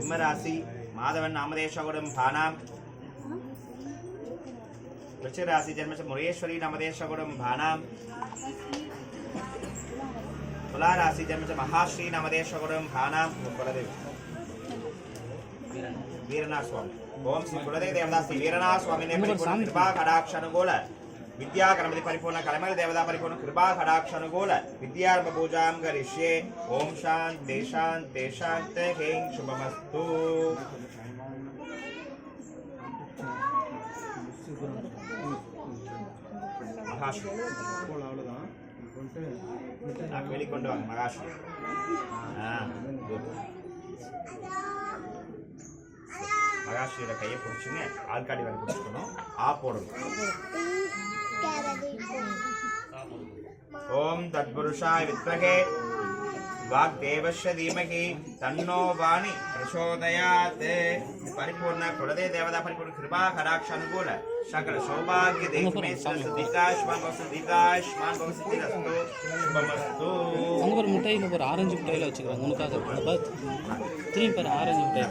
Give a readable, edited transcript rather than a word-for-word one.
சிம்ம ராசி மாதவன் நாமதேஷகுடம் பானாம் वृश्चिक राशि जन्म से मुरेश्वरी नामदेशगुणम भानाम तुला राशि जन्म से महाश्री नामदेशगुणम भानाम कुलदेव वीरनाथ स्वामी ओम श्री कुलदेव देवता श्री वीरनाथ स्वामी ने परिपूर्ण कृपा कटाक्ष अनुकूल विद्या कर्मदि परिपूर्ण कलमल देवता परिपूर्ण कृपा कटाक्ष अनुकूल विद्यारंभ पूजां करिष्ये ओम शांति शांति शांति हें शुभमस्तु வெளிக்கொண்டு வாங்க மகாஸ்ரீ மகாஸ்ரீயோட கையை பிடிச்சுங்க ஆள்காட்டி வரை பிடிச்சிக்கணும் ஆ போடணும் ஓம் தத்புருஷாய வித்மகே वाग्देवस्य धीमहि तन्नो वाणी प्रचोदयात् परिपूर्ण कुलदेव देवता परिपूर्ण कृपा कटाक्ष अनुकूल सकल सौभाग्य देख में दीर्घायुष्मान भवसिद्धिरस्तु शुभमस्तु அங்க ஒரு முட்டையில ஒரு ஆரஞ்சு முட்டையில வச்சுக்கிறாங்க உனக்காக திரும்பி பாரு ஆரஞ்சு முட்டை